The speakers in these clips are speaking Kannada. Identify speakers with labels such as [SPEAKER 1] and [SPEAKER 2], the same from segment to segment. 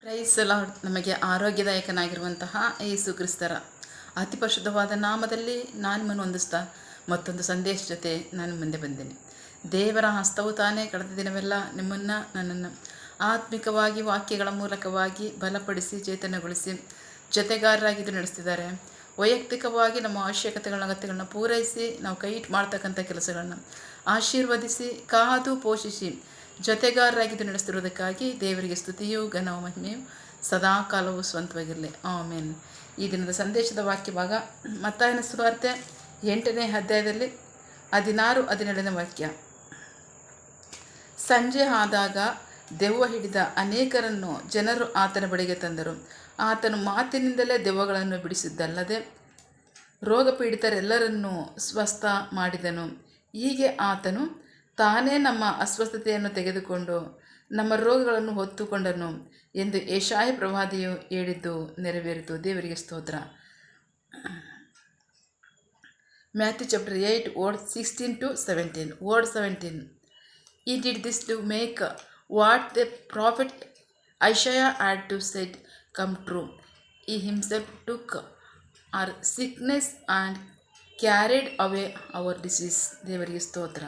[SPEAKER 1] Price lord. ನಮಗೆ ಆರೋಗ್ಯದಾಯಕನಾಗಿರುವಂತಹ ಯೇಸು ಕ್ರಿಸ್ತರ ಅತಿ ಪರಿಶುದ್ಧವಾದ ನಾಮದಲ್ಲಿ ನಾನು ನಿಮ್ಮನ್ನು ಹೊಂದಿಸ್ತಾ ಮತ್ತೊಂದು ಸಂದೇಶ ಜೊತೆ ನಾನು ಮುಂದೆ ಬಂದೇನೆ. ದೇವರ ಹಸ್ತವು ತಾನೇ ಕಳೆದ ದಿನವೆಲ್ಲ ನನ್ನನ್ನು ಆತ್ಮಿಕವಾಗಿ ವಾಕ್ಯಗಳ ಮೂಲಕವಾಗಿ ಬಲಪಡಿಸಿ ಚೇತನಗೊಳಿಸಿ ಜೊತೆಗಾರರಾಗಿದ್ದು ನಡೆಸ್ತಿದ್ದಾರೆ. ವೈಯಕ್ತಿಕವಾಗಿ ನಮ್ಮ ಅವಶ್ಯಕತೆಗಳ ಅಗತ್ಯಗಳನ್ನ ಪೂರೈಸಿ ನಾವು ಕೈ ಮಾಡ್ತಕ್ಕಂಥ ಕೆಲಸಗಳನ್ನ ಆಶೀರ್ವದಿಸಿ ಕಾದು ಪೋಷಿಸಿ ಜೊತೆಗಾರರಾಗಿದ್ದು ನಡೆಸ್ತಿರೋದಕ್ಕಾಗಿ ದೇವರಿಗೆ ಸ್ತುತಿಯು ಘನವು ಮಹಿಮೆಯು ಸದಾ ಕಾಲವು ಸ್ವಂತವಾಗಿರಲಿ. ಆಮೇನ್. ಈ ದಿನದ ಸಂದೇಶದ ವಾಕ್ಯ ಭಾಗ ಮತ್ತಾಯನ ಸುವಾರ್ತೆ 8ನೇ ಅಧ್ಯಾಯದಲ್ಲಿ 16-17 ವಾಕ್ಯ. ಸಂಜೆ ಆದಾಗ ದೆವ್ವ ಹಿಡಿದ ಅನೇಕರನ್ನು ಜನರು ಆತನ ಬಳಿಗೆ ತಂದರು. ಆತನು ಮಾತಿನಿಂದಲೇ ದೆವ್ವಗಳನ್ನು ಬಿಡಿಸಿದ್ದಲ್ಲದೆ ರೋಗಪೀಡಿತರೆಲ್ಲರನ್ನೂ ಸ್ವಸ್ಥ ಮಾಡಿದನು. ಹೀಗೆ ಆತನು ತಾನೇ ನಮ್ಮ ಅಸ್ವಸ್ಥತೆಯನ್ನು ತೆಗೆದುಕೊಂಡು ನಮ್ಮ ರೋಗಗಳನ್ನು ಹೊತ್ತುಕೊಂಡನು ಎಂದು ಯೆಶಾಯ ಪ್ರವಾದಿಯು ಹೇಳಿದ್ದು ನೆರವೇರಿತು. ದೇವರಿಗೆ ಸ್ತೋತ್ರ. Matthew chapter 8 verse 16-17. Word 17. He did this to make what the prophet Isaiah had to said come true. He himself took our sickness and carried away our disease. ದೇವರಿಗೆ ಸ್ತೋತ್ರ.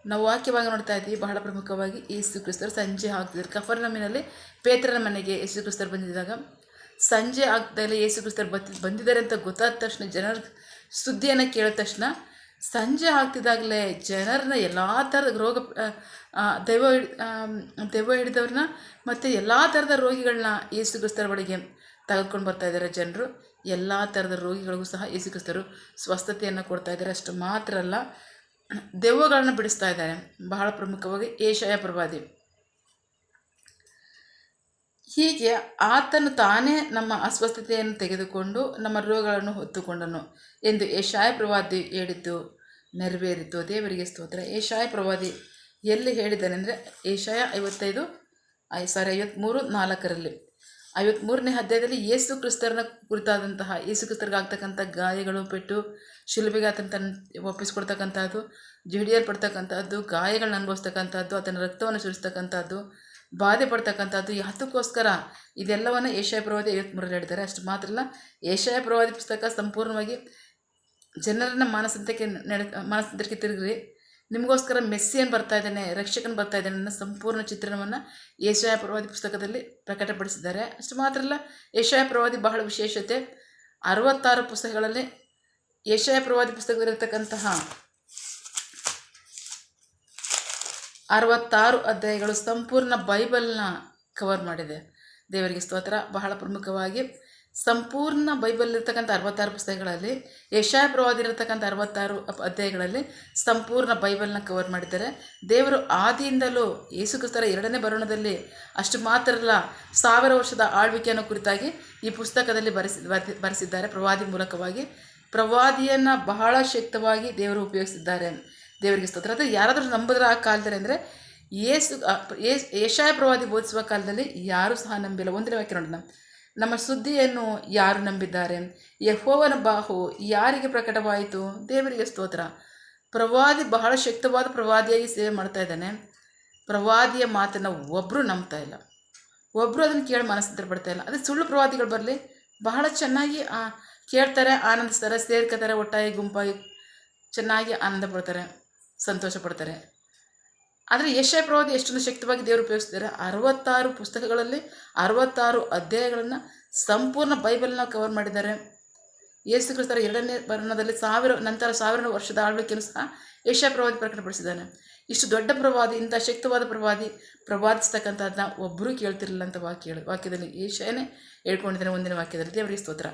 [SPEAKER 1] ನಾವು ವಾಕ್ಯವಾಗಿ ನೋಡ್ತಾ ಇದ್ದೀವಿ. ಬಹಳ ಪ್ರಮುಖವಾಗಿ ಯೇಸು ಕ್ರಿಸ್ತರು ಸಂಜೆ ಆಗ್ತಿದ್ದಾರೆ. ಕಫರ್ನೌಮಿನಲ್ಲಿ ಪೇತ್ರನ ಮನೆಗೆ ಯೇಸು ಕ್ರಿಸ್ತರು ಬಂದಿದ್ದಾಗ ಸಂಜೆ ಆಗ್ತಾಯಿಲ್ಲ ಯೇಸು ಕ್ರಿಸ್ತರು ಬಂದಿದ್ದಾರೆ ಅಂತ ಗೊತ್ತಾದ ತಕ್ಷಣ, ಜನರ ಸುದ್ದಿಯನ್ನು ಕೇಳಿದ ತಕ್ಷಣ ಸಂಜೆ ಆಗ್ತಿದ್ದಾಗಲೇ ಜನರನ್ನ ಎಲ್ಲ ಥರದ ದೆವ್ವ ಹಿಡಿದವ್ರನ್ನ ಮತ್ತು ಎಲ್ಲ ಥರದ ರೋಗಿಗಳನ್ನ ಯೇಸು ಕ್ರಿಸ್ತರ ಬಳಿಗೆ ತೆಗೆದುಕೊಂಡು ಬರ್ತಾ ಇದ್ದಾರೆ. ಜನರು ಎಲ್ಲ ಥರದ ರೋಗಿಗಳಿಗೂ ಸಹ ಯೇಸು ಕ್ರಿಸ್ತರು ಸ್ವಸ್ಥತೆಯನ್ನು ಕೊಡ್ತಾ ಇದ್ದಾರೆ. ಅಷ್ಟು ಮಾತ್ರ ಅಲ್ಲ, ದೆವ್ವಗಳನ್ನು ಬಿಡಿಸ್ತಾ ಇದ್ದಾರೆ. ಬಹಳ ಪ್ರಮುಖವಾಗಿ ಯೆಶಾಯ ಪ್ರವಾದಿ ಹೀಗೆ ಆತನು ತಾನೇ ನಮ್ಮ ಅಸ್ವಸ್ಥತೆಯನ್ನು ತೆಗೆದುಕೊಂಡು ನಮ್ಮ ರೋಗಗಳನ್ನು ಹೊತ್ತುಕೊಂಡನು ಎಂದು ಯೆಶಾಯ ಪ್ರವಾದಿ ಹೇಳಿದ್ದು ನೆರವೇರಿತು. ದೇವರಿಗೆ ಸ್ತೋತ್ರ. ಯೆಶಾಯ ಪ್ರವಾದಿ ಎಲ್ಲಿ ಹೇಳಿದ್ದಾನೆ ಅಂದರೆ ಯೆಶಾಯ 53:4 53ನೇ ಅಧ್ಯಾಯದಲ್ಲಿ ಯೇಸು ಕ್ರಿಸ್ತರನ್ನ ಕುರಿತಾದಂತಹ ಯೇಸು ಕ್ರಿಸ್ತರಿಗೆ ಆಗ್ತಕ್ಕಂಥ ಗಾಯಗಳು, ಪೆಟ್ಟು, ಶಿಲುಬೆಗೆ ಆತನ ಒಪ್ಪಿಸ್ಕೊಡ್ತಕ್ಕಂಥದ್ದು, ಹಿಡಿಯಲ್ಪಡ್ತಕ್ಕಂಥದ್ದು, ಗಾಯಗಳನ್ನ ಅನುಭವಿಸ್ತಕ್ಕಂಥದ್ದು, ಆತನ ರಕ್ತವನ್ನು ಸುರಿಸ್ತಕ್ಕಂಥದ್ದು, ಬಾಧೆ ಪಡ್ತಕ್ಕಂಥದ್ದು, ಯಾತಕ್ಕೋಸ್ಕರ ಇದೆಲ್ಲವನ್ನು ಯೆಶಾಯ ಪ್ರವಾದಿ 53ರಲ್ಲಿ ಹೇಳಿದ್ದಾರೆ. ಅಷ್ಟು ಮಾತ್ರ ಅಲ್ಲ, ಯೆಶಾಯ ಪ್ರವಾದಿ ಪುಸ್ತಕ ಸಂಪೂರ್ಣವಾಗಿ ಜನರನ್ನ ಮಾನಸಾಂತರಕ್ಕೆ ತಿರುಗ್ರಿ, ನಿಮಗೋಸ್ಕರ ಮೆಸ್ಸಿಯನ್ ಬರ್ತಾ ಇದ್ದಾನೆ, ರಕ್ಷಕನ್ ಬರ್ತಾ ಇದ್ದಾನೆ ಅನ್ನೋ ಸಂಪೂರ್ಣ ಚಿತ್ರಣವನ್ನು ಯೆಶಾಯ ಪ್ರವಾದಿ ಪುಸ್ತಕದಲ್ಲಿ ಪ್ರಕಟಪಡಿಸಿದ್ದಾರೆ. ಅಷ್ಟು ಮಾತ್ರ ಅಲ್ಲ, ಯೆಶಾಯ ಪ್ರವಾದಿ ಬಹಳ ವಿಶೇಷತೆ. 66 ಪುಸ್ತಕಗಳಲ್ಲಿ ಯೆಶಾಯ ಪ್ರವಾದಿ ಪುಸ್ತಕದಲ್ಲಿರ್ತಕ್ಕಂತಹ 66 ಅಧ್ಯಾಯಗಳು ಸಂಪೂರ್ಣ ಬೈಬಲ್ನ ಕವರ್ ಮಾಡಿದೆ. ದೇವರಿಗೆ ಸ್ತೋತ್ರ. ಬಹಳ ಪ್ರಮುಖವಾಗಿ ಸಂಪೂರ್ಣ ಬೈಬಲ್ ಇರ್ತಕ್ಕಂಥ 66 ಪುಸ್ತಕಗಳಲ್ಲಿ ಯೆಶಾಯ ಪ್ರವಾದಿ ಇರತಕ್ಕಂಥ 66 ಅಧ್ಯಾಯಗಳಲ್ಲಿ ಸಂಪೂರ್ಣ ಬೈಬಲ್ನ ಕವರ್ ಮಾಡಿದ್ದಾರೆ. ದೇವರು ಆದಿಯಿಂದಲೂ ಯೇಸು ಕ್ರಿಸ್ತರ 2ನೇ ಬರೋಣದಲ್ಲಿ ಅಷ್ಟು ಮಾತ್ರ ಅಲ್ಲ, 1000 ವರ್ಷದ ಆಳ್ವಿಕೆಯನ್ನು ಕುರಿತಾಗಿ ಈ ಪುಸ್ತಕದಲ್ಲಿ ಬರೆಸಿದ್ದಾರೆ. ಪ್ರವಾದಿ ಮೂಲಕವಾಗಿ ಪ್ರವಾದಿಯನ್ನು ಬಹಳ ಶಕ್ತವಾಗಿ ದೇವರು ಉಪಯೋಗಿಸಿದ್ದಾರೆ. ದೇವರಿಗೆ ಸ್ತೋತ್ರ. ಅದು ಯಾರಾದರೂ ನಂಬಿದ್ರೆ ಆ ಕಾಲದಲ್ಲಿ ಅಂದರೆ ಯೆಶಾಯ ಪ್ರವಾದಿ ಬೋಧಿಸುವ ಕಾಲದಲ್ಲಿ ಯಾರೂ ಸಹ ನಂಬಿಲ್ಲ. 1ನೇ ವಾಕ್ಯ ನೋಡೋಣ. ನಮ್ಮ ಸುದ್ದಿಯನ್ನು ಯಾರು ನಂಬಿದ್ದಾರೆ? ಯೆಹೋವನ ಬಾಹು ಯಾರಿಗೆ ಪ್ರಕಟವಾಯಿತು? ದೇವರಿಗೆ ಸ್ತೋತ್ರ. ಪ್ರವಾದಿ ಬಹಳ ಶಕ್ತವಾದ ಪ್ರವಾದಿಯಾಗಿ ಸೇವೆ ಮಾಡ್ತಾ ಇದ್ದಾನೆ. ಪ್ರವಾದಿಯ ಮಾತನ್ನು ಒಬ್ಬರು ನಂಬ್ತಾ ಇಲ್ಲ, ಒಬ್ಬರು ಅದನ್ನು ಕೇಳಿ ಮನಸ್ಸಂತರ ಪಡ್ತಾ ಇಲ್ಲ. ಅದೇ ಸುಳ್ಳು ಪ್ರವಾದಿಗಳು ಬರಲಿ, ಬಹಳ ಚೆನ್ನಾಗಿ ಕೇಳ್ತಾರೆ, ಆನಂದಿಸ್ತಾರೆ, ಸೇರ್ಕೋತಾರೆ, ಒಟ್ಟಾಗಿ ಗುಂಪಾಗಿ ಚೆನ್ನಾಗಿ ಆನಂದ ಪಡ್ತಾರೆ, ಸಂತೋಷ ಪಡ್ತಾರೆ. ಆದರೆ ಯೆಶಾಯ ಪ್ರವಾದಿ ಎಷ್ಟೊಂದು ಶಕ್ತವಾಗಿ ದೇವರು ಉಪಯೋಗಿಸ್ತಾರೆ. 66 ಪುಸ್ತಕಗಳಲ್ಲಿ 66 ಅಧ್ಯಾಯಗಳನ್ನು ಸಂಪೂರ್ಣ ಬೈಬಲ್ನ ಕವರ್ ಮಾಡಿದ್ದಾರೆ. ಯೇಸು ಕ್ರಿಸ್ತರ 2ನೇ ಬರೋಣದಲ್ಲಿ ನಂತರ 1000 ವರ್ಷದ ಆಳ್ವಿಕೆಯನ್ನು ಸಹ ಯೆಶಾಯ ಪ್ರವಾದಿ ಪ್ರಕಟಪಡಿಸಿದ್ದಾನೆ. ಇಷ್ಟು ದೊಡ್ಡ ಪ್ರವಾದಿ, ಇಂಥ ಶಕ್ತವಾದ ಪ್ರವಾದಿಸ್ತಕ್ಕಂಥದ್ದನ್ನ ಒಬ್ಬರೂ ಕೇಳ್ತಿರಲಿಲ್ಲ ಅಂತ ವಾಕ್ಯದಲ್ಲಿ ಯೆಶಾಯನೇ ಹೇಳ್ಕೊಂಡಿದ್ದಾನೆ. 1ನೇ ವಾಕ್ಯದಲ್ಲಿ. ದೇವರಿಗೆ ಸ್ತೋತ್ರ.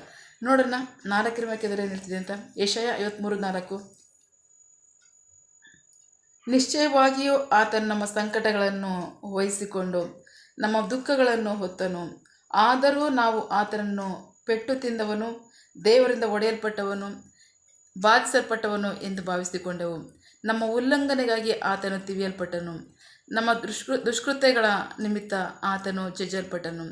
[SPEAKER 1] ನೋಡೋಣ 4ನೇ ವಾಕ್ಯದಲ್ಲಿ ಏನು ಹೇಳ್ತಿದೆ ಅಂತ. ಯೆಶಾಯ 53:4. ನಿಶ್ಚಯವಾಗಿಯೂ ಆತನು ನಮ್ಮ ಸಂಕಟಗಳನ್ನು ವಹಿಸಿಕೊಂಡು ನಮ್ಮ ದುಃಖಗಳನ್ನು ಹೊತ್ತನು. ಆದರೂ ನಾವು ಆತನನ್ನು ಪೆಟ್ಟು ತಿಂದವನು, ದೇವರಿಂದ ಒಡೆಯಲ್ಪಟ್ಟವನು, ಬಾಧಿಸಲ್ಪಟ್ಟವನು ಎಂದು ಭಾವಿಸಿಕೊಂಡೆವು. ನಮ್ಮ ಉಲ್ಲಂಘನೆಗಾಗಿ ಆತನು ತಿವಿಯಲ್ಪಟ್ಟನು, ನಮ್ಮ ದುಷ್ಕೃತ್ಯಗಳ ನಿಮಿತ್ತ ಆತನು ಜಜ್ಜಲ್ಪಟ್ಟನು.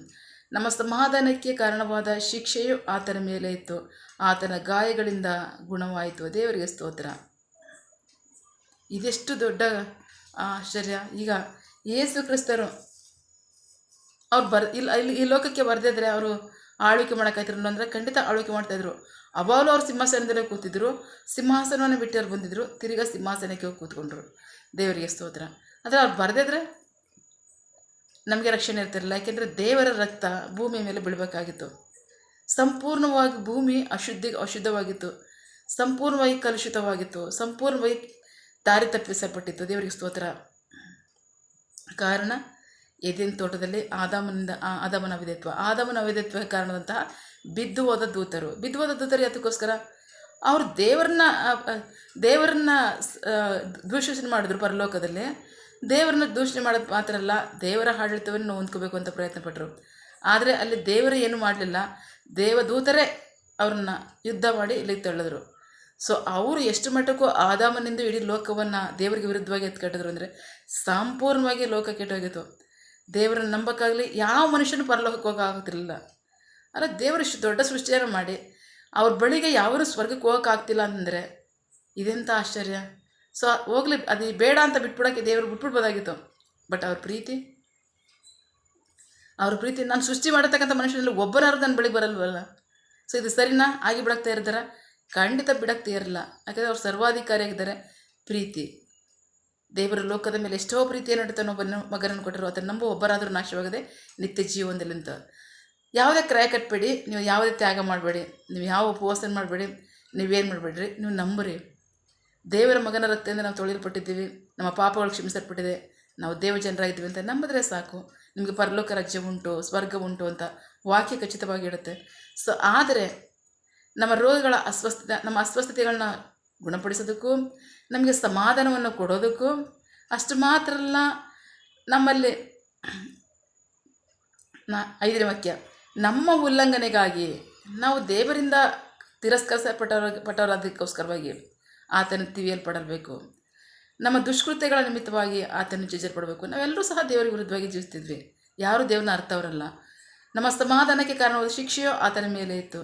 [SPEAKER 1] ನಮ್ಮ ಸಮಾಧಾನಕ್ಕೆ ಕಾರಣವಾದ ಶಿಕ್ಷೆಯು ಆತನ ಮೇಲೆ ಇತ್ತು, ಆತನ ಗಾಯಗಳಿಂದ ಗುಣವಾಯಿತು. ದೇವರಿಗೆ ಸ್ತೋತ್ರ. ಇದೆಷ್ಟು ದೊಡ್ಡ ಆಶ್ಚರ್ಯ. ಈಗ ಯೇಸು ಕ್ರಿಸ್ತರು ಅವ್ರು ಇಲ್ಲಿ ಇಲ್ಲಿ ಈ ಲೋಕಕ್ಕೆ ಬರದಿದ್ರೆ ಅವರು ಆಳ್ವಿಕೆ ಮಾಡೋಕ್ಕಾಯ್ತಿರು ಅಂದರೆ ಖಂಡಿತ ಆಳ್ವಿಕೆ ಮಾಡ್ತಾಯಿದ್ರು. ಅವಾಗಲೂ ಅವ್ರು ಸಿಂಹಾಸನದಲ್ಲೇ ಕೂತಿದ್ರು, ಸಿಂಹಾಸನವನ್ನು ಬಿಟ್ಟು ಬಂದಿದ್ರು, ತಿರ್ಗಾ ಸಿಂಹಾಸನಕ್ಕೆ ಹೋಗಿ ಕೂತ್ಕೊಂಡ್ರು. ದೇವರಿಗೆ ಸ್ತೋತ್ರ. ಆದರೆ ಅವ್ರು ಬರದಿದ್ರೆ ನಮಗೆ ರಕ್ಷಣೆ ಇರ್ತಿರಲಿಲ್ಲ. ಯಾಕೆಂದರೆ ದೇವರ ರಕ್ತ ಭೂಮಿಯ ಮೇಲೆ ಬೀಳಬೇಕಾಗಿತ್ತು. ಸಂಪೂರ್ಣವಾಗಿ ಭೂಮಿ ಅಶುದ್ಧವಾಗಿತ್ತು, ಸಂಪೂರ್ಣವಾಗಿ ಕಲುಷಿತವಾಗಿತ್ತು, ಸಂಪೂರ್ಣವಾಗಿ ದಾರಿ ತಪ್ಪಿಸಲ್ಪಟ್ಟಿತ್ತು. ದೇವರಿಗೆ ಸ್ತೋತ್ರ. ಕಾರಣ ಏದೇನ್ ತೋಟದಲ್ಲಿ ಆದಾಮನ ಅವಿಧೇಯತ್ವ ಕಾರಣದಂತಹ ಬಿದ್ದು ಹೋದ ದೂತರು ಯಾತಕ್ಕೋಸ್ಕರ ಅವರು ದೇವರನ್ನ ದೂಷಣೆ ಮಾಡಿದ್ರು. ಪರಲೋಕದಲ್ಲಿ ದೇವರನ್ನ ದೂಷಣೆ ಮಾಡೋದು ಮಾತ್ರ ಅಲ್ಲ, ದೇವರ ಆಡಳಿತವನ್ನು ಹೊಂದ್ಕೋಬೇಕು ಅಂತ ಪ್ರಯತ್ನಪಟ್ಟರು. ಆದರೆ ಅಲ್ಲಿ ದೇವರು ಏನು ಮಾಡಲಿಲ್ಲ, ದೇವದೂತರೇ ಅವ್ರನ್ನ ಯುದ್ಧ ಮಾಡಿ ಇಲ್ಲಿಗೆ ತಳ್ಳಿದ್ರು. ಸೊ ಅವರು ಎಷ್ಟು ಮಟ್ಟಕ್ಕೂ ಆದಾಮನಿಂದ ಇಡೀ ಲೋಕವನ್ನು ದೇವರಿಗೆ ವಿರುದ್ಧವಾಗಿ ಎತ್ಕಟ್ಟಿದ್ರು ಅಂದರೆ ಸಂಪೂರ್ಣವಾಗಿ ಲೋಕ ಕೆಟ್ಟೋಗಿತ್ತು. ದೇವರನ್ನು ನಂಬಕ್ಕಾಗಲಿ ಯಾವ ಮನುಷ್ಯನೂ ಪರಲೋಕಕ್ಕೆ ಹೋಗೋಕ್ಕಾಗ್ತಿರಲಿಲ್ಲ. ಅಲ್ಲ, ದೇವರು ಇಷ್ಟು ದೊಡ್ಡ ಸೃಷ್ಟಿಯನ್ನು ಮಾಡಿ ಅವ್ರ ಬಳಿಗೆ ಯಾರೂ ಸ್ವರ್ಗಕ್ಕೆ ಹೋಗೋಕ್ಕಾಗ್ತಿಲ್ಲ ಅಂದರೆ ಇದೆಂಥ ಆಶ್ಚರ್ಯ. ಸೊ ಹೋಗ್ಲಿ, ಅದು ಬೇಡ ಅಂತ ಬಿಟ್ಬಿಡೋಕ್ಕೆ ದೇವರು ಬಿಟ್ಬಿಡ್ಬೋದಾಗಿತ್ತು. ಬಟ್ ಅವ್ರ ಪ್ರೀತಿ ನಾನು ಸೃಷ್ಟಿ ಮಾಡತಕ್ಕಂಥ ಮನುಷ್ಯನಲ್ಲಿ ಒಬ್ಬರಾರು ನನ್ನ ಬಳಿಗೆ ಬರಲ್ವಲ್ಲ. ಸೊ ಇದು ಸರಿನಾ? ಆಗಿ ಬಿಡಕ್ತಾ ಇರ್ತಾರೆ? ಖಂಡಿತ ಬಿಡಕ್ತಾ ಇರಲ್ಲ. ಯಾಕಂದರೆ ಅವ್ರು ಸರ್ವಾಧಿಕಾರಿಯಾಗಿದ್ದಾರೆ. ಪ್ರೀತಿ ದೇವರ ಲೋಕದ ಮೇಲೆ ಎಷ್ಟೋ ಪ್ರೀತಿಯನ್ನು ಇಡ್ತಾನೋ ಮಗನನ್ನು ಕೊಟ್ಟರು, ಅದನ್ನು ನಂಬು ಒಬ್ಬರಾದರೂ ನಾಶವಾಗದೆ ನಿತ್ಯ ಜೀವನದಲ್ಲಿ ಅಂತ. ಯಾವುದೇ ಕ್ರಯ ಕಟ್ಟಬೇಡಿ, ನೀವು ಯಾವುದೇ ತ್ಯಾಗ ಮಾಡಬೇಡಿ, ನೀವು ಯಾವ ಉಪವಾಸ ಮಾಡಬೇಡಿ, ನೀವೇನು ಮಾಡಬೇಡ್ರಿ, ನೀವು ನಂಬರಿ. ದೇವರ ಮಗನ ರಕ್ತದಿಂದ ನಾವು ತೊಳೆಯಲ್ಪಟ್ಟಿದ್ದೀವಿ, ನಮ್ಮ ಪಾಪಗಳು ಕ್ಷಮಿಸಲ್ಪಟ್ಟಿದೆ, ನಾವು ದೇವ ಜನರಾಗಿದ್ದೀವಿ ಅಂತ ನಂಬಿದ್ರೆ ಸಾಕು. ನಿಮಗೆ ಪರಲೋಕ ರಾಜ್ಯ ಉಂಟು, ಸ್ವರ್ಗ ಉಂಟು ಅಂತ ವಾಕ್ಯ ಖಚಿತವಾಗಿ ಇಡುತ್ತೆ. ಸೊ ಆದರೆ ನಮ್ಮ ರೋಗಗಳ ನಮ್ಮ ಅಸ್ವಸ್ಥತೆಗಳನ್ನ ಗುಣಪಡಿಸೋದಕ್ಕೂ ನಮಗೆ ಸಮಾಧಾನವನ್ನು ಕೊಡೋದಕ್ಕೂ ಅಷ್ಟು ಮಾತ್ರ ಅಲ್ಲ, ನಮ್ಮಲ್ಲಿ 5ನೇ ವಾಕ್ಯ, ನಮ್ಮ ಉಲ್ಲಂಘನೆಗಾಗಿ ನಾವು ದೇವರಿಂದ ತಿರಸ್ಕರಿಸಲ್ಪಟ್ಟವರಾದಕ್ಕೋಸ್ಕರವಾಗಿ ಆತನ ತಿವಿಯಲ್ಪಡಬೇಕು. ನಮ್ಮ ದುಷ್ಕೃತ್ಯಗಳ ನಿಮಿತ್ತವಾಗಿ ಆತನ ಜಜ್ಜಲ್ಪಡಬೇಕು. ನಾವೆಲ್ಲರೂ ಸಹ ದೇವರಿಗೆ ವಿರುದ್ಧವಾಗಿ ಜೀವಿಸ್ತಿದ್ವಿ. ಯಾರೂ ದೇವ್ರನ್ನ ಅರ್ಥವರಲ್ಲ. ನಮ್ಮ ಸಮಾಧಾನಕ್ಕೆ ಕಾರಣವಾದ ಶಿಕ್ಷೆಯೋ ಆತನ ಮೇಲೆ ಇತ್ತು,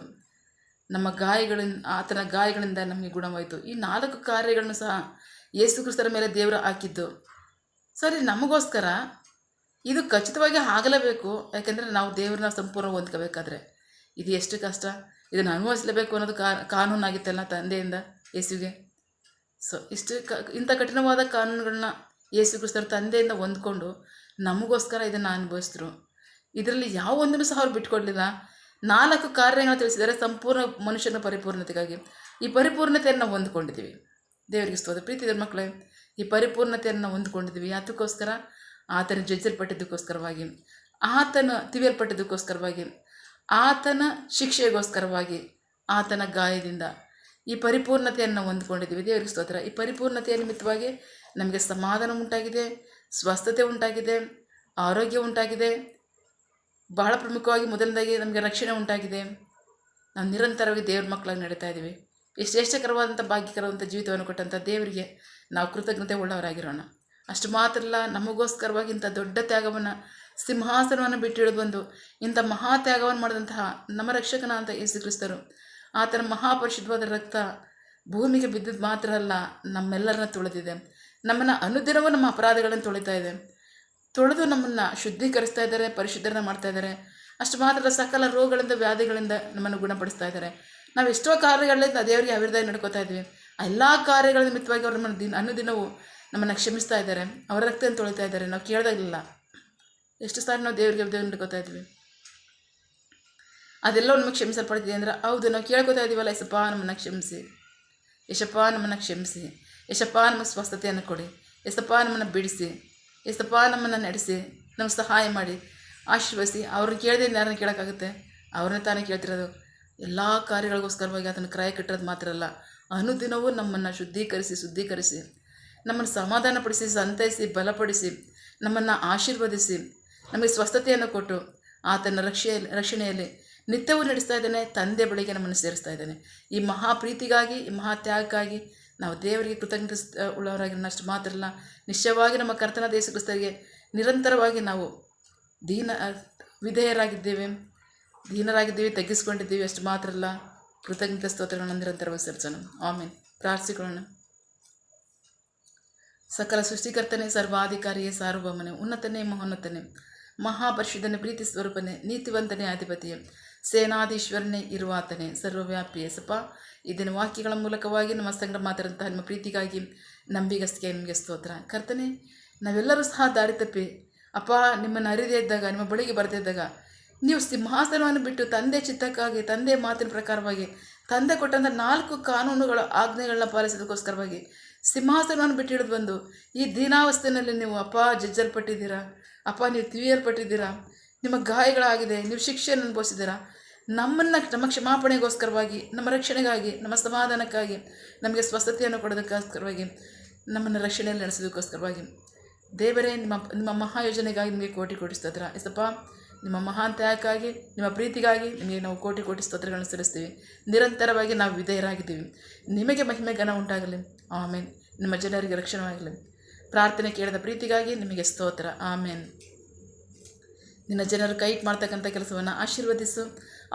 [SPEAKER 1] ಆತನ ಗಾಯಗಳಿಂದ ನಮಗೆ ಗುಣವಾಯಿತು. ಈ 4 ಕಾರ್ಯಗಳನ್ನು ಸಹ ಯೇಸು ಕ್ರಿಸ್ತರ ಮೇಲೆ ದೇವರು ಹಾಕಿದ್ದು ಸರಿ ನಮಗೋಸ್ಕರ. ಇದು ಖಚಿತವಾಗಿ ಆಗಲೇಬೇಕು. ಯಾಕೆಂದರೆ ನಾವು ದೇವ್ರನ್ನ ಸಂಪೂರ್ಣ ಹೊಂದ್ಕೋಬೇಕಾದ್ರೆ ಇದು ಎಷ್ಟು ಕಷ್ಟ. ಇದನ್ನು ಅನುಭವಿಸಲೇಬೇಕು ಅನ್ನೋದು ಕಾನೂನಾಗಿತ್ತಲ್ಲ ತಂದೆಯಿಂದ ಯೇಸುವಿಗೆ. ಸೊ ಇಂಥ ಕಠಿಣವಾದ ಕಾನೂನುಗಳನ್ನ ಯೇಸು ಕ್ರಿಸ್ತರ ತಂದೆಯಿಂದ ಹೊಂದ್ಕೊಂಡು ನಮಗೋಸ್ಕರ ಇದನ್ನು ಅನುಭವಿಸಿದ್ರು. ಇದರಲ್ಲಿ ಯಾವ ಒಂದನ್ನು ಸಹ ಅವ್ರು ಬಿಟ್ಕೊಡ್ಲಿಲ್ಲ. 4 ಕಾರ್ಯಗಳನ್ನು ತಿಳಿಸಿದ್ದಾರೆ ಸಂಪೂರ್ಣ ಮನುಷ್ಯನ ಪರಿಪೂರ್ಣತೆಗಾಗಿ. ಈ ಪರಿಪೂರ್ಣತೆಯನ್ನು ಹೊಂದ್ಕೊಂಡಿದ್ದೀವಿ. ದೇವರಿಗೆ ಸ್ತೋತ್ರ. ಪ್ರೀತಿಯ ಮಕ್ಕಳೇ, ಈ ಪರಿಪೂರ್ಣತೆಯನ್ನು ಹೊಂದ್ಕೊಂಡಿದ್ದೀವಿ. ಯಾತಕ್ಕೋಸ್ಕರ? ಆತನ ಜಜ್ಜಲ್ಪಟ್ಟಿದ್ದಕ್ಕೋಸ್ಕರವಾಗಿ, ಆತನ ತಿವಿಯಲ್ಪಟ್ಟಿದ್ದಕ್ಕೋಸ್ಕರವಾಗಿ, ಆತನ ಶಿಕ್ಷೆಗೋಸ್ಕರವಾಗಿ, ಆತನ ಗಾಯದಿಂದ ಈ ಪರಿಪೂರ್ಣತೆಯನ್ನು ಹೊಂದ್ಕೊಂಡಿದ್ದೀವಿ. ದೇವರಿಗೆ ಸ್ತೋತ್ರ. ಈ ಪರಿಪೂರ್ಣತೆಯ ನಿಮಿತ್ತವಾಗಿ ನಮಗೆ ಸಮಾಧಾನ ಉಂಟಾಗಿದೆ, ಸ್ವಸ್ಥತೆ ಉಂಟಾಗಿದೆ, ಆರೋಗ್ಯ ಉಂಟಾಗಿದೆ. ಬಹಳ ಪ್ರಮುಖವಾಗಿ ಮೊದಲನೇದಾಗಿ ನಮಗೆ ರಕ್ಷಣೆ ಉಂಟಾಗಿದೆ. ನಾವು ನಿರಂತರವಾಗಿ ದೇವ್ರ ಮಕ್ಕಳಾಗಿ ನಡೀತಾ ಇದ್ದೀವಿ. ಶ್ರೇಷ್ಠಕರವಾದಂಥ ಭಾಗ್ಯಕರವಾದಂಥ ಜೀವಿತವನ್ನು ಕೊಟ್ಟಂಥ ದೇವರಿಗೆ ನಾವು ಕೃತಜ್ಞತೆ ಉಳ್ಳವರಾಗಿರೋಣ. ಅಷ್ಟು ಮಾತ್ರ ಅಲ್ಲ, ನಮಗೋಸ್ಕರವಾಗಿ ಇಂಥ ದೊಡ್ಡ ತ್ಯಾಗವನ್ನು, ಸಿಂಹಾಸನವನ್ನು ಬಿಟ್ಟಿಳಿದು ಬಂದು ಇಂಥ ಮಹಾ ತ್ಯಾಗವನ್ನು ಮಾಡಿದಂತಹ ನಮ್ಮ ರಕ್ಷಕನ ಅಂತ ಯೇಸು ಕ್ರಿಸ್ತರು, ಆತನ ಮಹಾಪರಿಶುದ್ಧವಾದ ರಕ್ತ ಭೂಮಿಗೆ ಬಿದ್ದದ್ದು ಮಾತ್ರ ಅಲ್ಲ, ನಮ್ಮೆಲ್ಲರನ್ನ ತೊಳೆದಿದೆ. ನಮ್ಮನ್ನು ಅನುದಿನವೂ ನಮ್ಮ ಅಪರಾಧಗಳನ್ನು ತೊಳಿತಾ ಇದೆ. ತೊಳೆದು ನಮ್ಮನ್ನು ಶುದ್ಧೀಕರಿಸ್ತಾ ಇದ್ದಾರೆ, ಪರಿಶುದ್ಧರನ್ನ ಮಾಡ್ತಾ ಇದ್ದಾರೆ. ಅಷ್ಟು ಮಾತ್ರ ಸಕಲ ರೋಗಗಳಿಂದ, ವ್ಯಾಧಿಗಳಿಂದ ನಮ್ಮನ್ನು ಗುಣಪಡಿಸ್ತಾ ಇದ್ದಾರೆ. ನಾವು ಎಷ್ಟೋ ಕಾರ್ಯಗಳಿಂದ ದೇವರಿಗೆ ಅವಿರದಾಗಿ ನಡ್ಕೋತಾ ಇದ್ವಿ. ಆ ಎಲ್ಲ ಕಾರ್ಯಗಳ ನಿಮಿತ್ತವಾಗಿ ಅವರು ನಮ್ಮನ್ನು ಅನುದಿನವೂ ನಮ್ಮನ್ನು ಕ್ಷಮಿಸ್ತಾ ಇದ್ದಾರೆ, ಅವರ ರಕ್ತವನ್ನು ತೊಳಿತಾ ಇದ್ದಾರೆ. ನಾವು ಕೇಳ್ದಾಗಿಲ್ಲ ಎಷ್ಟು ಸಾರಿ ನಾವು ದೇವರಿಗೆ ನಡ್ಕೋತಾ ಇದ್ವಿ. ಅದೆಲ್ಲವೂ ನಮಗೆ ಕ್ಷಮಿಸಲ್ಪಡ್ತಿದೆ ಅಂದರೆ ಹೌದು, ನಾವು ಕೇಳ್ಕೊತಾ ಇದ್ದೀವಲ್ಲ, ಯೇಸಪ್ಪ ನಮ್ಮನ್ನು ಕ್ಷಮಿಸಿ, ಯೇಸಪ್ಪ ನಮ್ಮನ್ನು ಕ್ಷಮಿಸಿ, ಯೇಸಪ್ಪ ನಮಗೆ ಸ್ವಸ್ಥತೆಯನ್ನು ಕೊಡಿ, ಯೇಸಪ್ಪ ನಮ್ಮನ್ನು ಬಿಡಿಸಿ, ಯೇಸಪ್ಪ ನಮ್ಮನ್ನು ನಡೆಸಿ, ನಮಗೆ ಸಹಾಯ ಮಾಡಿ, ಆಶೀರ್ವದಿಸಿ. ಅವ್ರನ್ನ ಕೇಳದೆ ಯಾರನ್ನ ಕೇಳೋಕ್ಕಾಗುತ್ತೆ? ಅವ್ರನ್ನ ತಾನೇ ಕೇಳ್ತಿರೋದು. ಎಲ್ಲ ಕಾರ್ಯಗಳಿಗೋಸ್ಕರವಾಗಿ ಅದನ್ನು ಕ್ರಯ ಕಟ್ಟೋದು ಮಾತ್ರ ಅಲ್ಲ, ಅನುದಿನವೂ ನಮ್ಮನ್ನು ಶುದ್ಧೀಕರಿಸಿ ನಮ್ಮನ್ನು ಸಮಾಧಾನಪಡಿಸಿ, ಸಂತೈಸಿ, ಬಲಪಡಿಸಿ, ನಮ್ಮನ್ನು ಆಶೀರ್ವದಿಸಿ, ನಮಗೆ ಸ್ವಸ್ಥತೆಯನ್ನು ಕೊಟ್ಟು ಆತನ ರಕ್ಷಣೆಯಲ್ಲಿ ನಿತ್ಯವೂ ನಡೆಸ್ತಾ ಇದ್ದಾನೆ. ತಂದೆ ಬಳಿಗೆ ನಮ್ಮನ್ನು ಸೇರಿಸ್ತಾ ಇದ್ದಾನೆ. ಈ ಮಹಾ ಪ್ರೀತಿಗಾಗಿ, ಈ ಮಹಾ ತ್ಯಾಗಕ್ಕಾಗಿ ನಾವು ದೇವರಿಗೆ ಕೃತಜ್ಞತೆ ಉಳ್ಳವರಾಗಿರೋಷ್ಟು ಮಾತ್ರ ಅಲ್ಲ, ನಿಶ್ಚಯವಾಗಿ ನಮ್ಮ ಕರ್ತನಾದ ಯೇಸು ಕ್ರಿಸ್ತರಿಗೆ ನಿರಂತರವಾಗಿ ನಾವು ವಿಧೇಯರಾಗಿದ್ದೇವೆ, ತಗ್ಗಿಸ್ಕೊಂಡಿದ್ದೀವಿ. ಅಷ್ಟು ಮಾತ್ರ ಅಲ್ಲ, ಕೃತಜ್ಞತೆ ಸ್ತೋತ್ರಗಳನ್ನು ನಿರಂತರವಾಗಿ ಸಲ್ಲಿಸೋಣ. ಆಮೇಲೆ ಪ್ರಾರ್ಥಿಸಿಕೊಳ್ಳೋಣ. ಸಕಲ ಸೃಷ್ಟಿಕರ್ತನೇ, ಸರ್ವಾಧಿಕಾರಿಯೇ, ಸಾರ್ವಭೌಮನೇ, ಉನ್ನತನೇ, ಮಹೋನ್ನತನೇ, ಮಹಾಪರಿಶುದ್ಧನೇ, ಪ್ರೀತಿ ಸ್ವರೂಪನೇ, ನೀತಿವಂತನೇ, ಅಧಿಪತಿಯೇ, ಸೇನಾಧೀಶ್ವರನೇ, ಇರುವಾತನೇ, ಸರ್ವವ್ಯಾಪಿ ಏಸಪ್ಪ. ಇದನ್ನು ವಾಕ್ಯಗಳ ಮೂಲಕವಾಗಿ ನಮ್ಮ ಸಂಗಡ ಮಾತಾಡುವಂತಹ ನಿಮ್ಮ ಪ್ರೀತಿಗಾಗಿ ನಂಬಿಗಸ್ತಿಗೆ ನಿಮಗೆ ಸ್ತೋತ್ರ. ಕರ್ತನೆ, ನಾವೆಲ್ಲರೂ ಸಹ ದಾರಿ ತಪ್ಪಿ ಅಪ್ಪ ನಿಮ್ಮನ್ನು ಅರಿದೇ ಇದ್ದಾಗ, ನಿಮ್ಮ ಬಳಿಗೆ ಬರದೇ ಇದ್ದಾಗ, ನೀವು ಸಿಂಹಾಸನವನ್ನು ಬಿಟ್ಟು ತಂದೆ ಚಿತ್ತಕ್ಕಾಗಿ, ತಂದೆ ಮಾತಿನ ಪ್ರಕಾರವಾಗಿ, ತಂದೆ ಕೊಟ್ಟಂಥ 4 ಕಾನೂನುಗಳ ಆಜ್ಞೆಗಳನ್ನ ಪಾಲಿಸೋದಕ್ಕೋಸ್ಕರವಾಗಿ ಸಿಂಹಾಸನವನ್ನು ಬಿಟ್ಟು ಹಿಡಿದು ಬಂದು ಈ ದೀನಾವಸ್ಥೆಯಲ್ಲಿ ನೀವು ಅಪ್ಪ ಜಜ್ಜಲ್ಪಟ್ಟಿದ್ದೀರಾ. ಅಪ್ಪ ನೀವು ತಿವಿಯಲ್ಪಟ್ಟಿದ್ದೀರಾ, ನಿಮ್ಮ ಗಾಯಗಳಾಗಿದೆ, ನೀವು ಶಿಕ್ಷೆಯನ್ನು ಅನುಭವಿಸಿದ್ದೀರಾ. ನಮ್ಮ ಕ್ಷಮಾಪಣೆಗೋಸ್ಕರವಾಗಿ, ನಮ್ಮ ರಕ್ಷಣೆಗಾಗಿ, ನಮ್ಮ ಸಮಾಧಾನಕ್ಕಾಗಿ, ನಮಗೆ ಸ್ವಸ್ಥತೆಯನ್ನು ಕೊಡೋದಕ್ಕೋಸ್ಕರವಾಗಿ, ನಮ್ಮನ್ನು ರಕ್ಷಣೆಯಲ್ಲಿ ನಡೆಸೋದಕ್ಕೋಸ್ಕರವಾಗಿ ದೇವರೇ, ನಿಮ್ಮ ಮಹಾಯೋಜನೆಗಾಗಿ ನಿಮಗೆ ಕೋಟಿ ಕೋಟಿ ಸ್ತೋತ್ರ. ಎಸಪ್ಪ, ನಿಮ್ಮ ಮಹಾನ್ ತ್ಯಾಗಕ್ಕಾಗಿ, ನಿಮ್ಮ ಪ್ರೀತಿಗಾಗಿ ನಿಮಗೆ ನಾವು ಕೋಟಿ ಕೋಟಿ ಸ್ತೋತ್ರಗಳನ್ನು ಸಲ್ಲಿಸ್ತೀವಿ. ನಿರಂತರವಾಗಿ ನಾವು ವಿಧೇಯರಾಗಿದ್ದೀವಿ. ನಿಮಗೆ ಮಹಿಮೆ ಘನ ಉಂಟಾಗಲಿ. ಆಮೇನ್. ನಿಮ್ಮ ಜನರಿಗೆ ರಕ್ಷಣೆಯಾಗಲಿ. ಪ್ರಾರ್ಥನೆ ಕೇಳಿದ ಪ್ರೀತಿಗಾಗಿ ನಿಮಗೆ ಸ್ತೋತ್ರ. ಆಮೇನ್. ನಿನ್ನ ಜನರು ಕೈ ಮಾಡ್ತಕ್ಕಂಥ ಕೆಲಸವನ್ನು ಆಶೀರ್ವದಿಸು.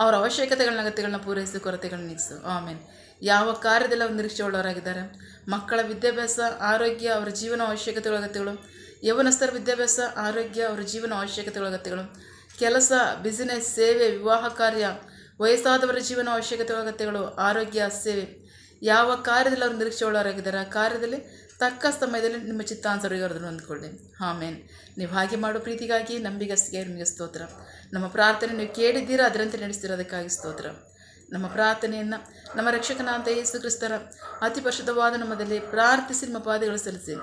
[SPEAKER 1] ಅವರ ಅವಶ್ಯಕತೆಗಳನ್ನ, ಅಗತ್ಯಗಳನ್ನ ಪೂರೈಸು, ಕೊರತೆಗಳನ್ನ ನೀಗಿಸು. ಆಮೇನ್. ಯಾವ ಕಾರ್ಯದಲ್ಲಿ ಅವರು ನಿರೀಕ್ಷೆ ಉಳ್ಳವರಾಗಿದ್ದಾರೆ. ಮಕ್ಕಳ ವಿದ್ಯಾಭ್ಯಾಸ, ಆರೋಗ್ಯ, ಅವರ ಜೀವನ ಅವಶ್ಯಕತೆಗಳ ಅಗತ್ಯಗಳು. ಯೌವನಸ್ಥರ ವಿದ್ಯಾಭ್ಯಾಸ, ಆರೋಗ್ಯ, ಅವರ ಜೀವನ ಅವಶ್ಯಕತೆಗಳ ಅಗತ್ಯಗಳು. ಕೆಲಸ, ಬಿಸಿನೆಸ್, ಸೇವೆ, ವಿವಾಹ ಕಾರ್ಯ, ವಯಸ್ಸಾದವರ ಜೀವನ ಅವಶ್ಯಕತೆಗಳ ಅಗತ್ಯಗಳು, ಆರೋಗ್ಯ, ಸೇವೆ. ಯಾವ ಕಾರ್ಯದಲ್ಲಿ ಅವರು ನಿರೀಕ್ಷೆ ಉಳ್ಳವರಾಗಿದ್ದಾರೆ, ಆ ಕಾರ್ಯದಲ್ಲಿ ತಕ್ಕ ಸಮಯದಲ್ಲಿ ನಿಮ್ಮ ಚಿತ್ತಾನುಸಾರವನ್ನು ಹೊಂದ್ಕೊಳ್ಳಿ. ಆಮೇನ್. ನೀವು ಹಾಗೆ ಮಾಡೋ ಪ್ರೀತಿಗಾಗಿ ನಂಬಿಗಸ್ತಿಗೆ ನಿಮಗೆ ಸ್ತೋತ್ರ. ನಮ್ಮ ಪ್ರಾರ್ಥನೆ ನೀವು ಕೇಳಿದ್ದೀರಾ, ಅದರಂತೆ ನಡೆಸ್ತಿರೋದಕ್ಕಾಗಿ ಸ್ತೋತ್ರ. ನಮ್ಮ ಪ್ರಾರ್ಥನೆಯನ್ನು ನಮ್ಮ ರಕ್ಷಕನಾದ ಯೇಸು ಕ್ರಿಸ್ತರ ಅತಿ ಪರಿಶುದ್ಧವಾದ ನಮ್ಮದಲ್ಲಿ ಪ್ರಾರ್ಥಿಸಿ ನಿಮ್ಮ ಪಾದಗಳು ಸಲ್ಲಿಸಿ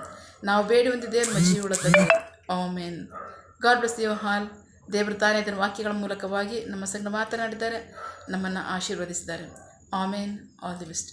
[SPEAKER 1] ನಾವು ಬೇಡುವಂತಿದೆ ನಮ್ಮ ಜೀವಗಳ ತಂದೆ. Amen. God bless you all. ದೇವರು ತಾನೇ ಅದರ ವಾಕ್ಯಗಳ ಮೂಲಕವಾಗಿ ನಮ್ಮ ಸಂಗಡ ಮಾತನಾಡಿದ್ದಾರೆ, ನಮ್ಮನ್ನು ಆಶೀರ್ವದಿಸಿದ್ದಾರೆ. ಆಮೇನ್. All the best.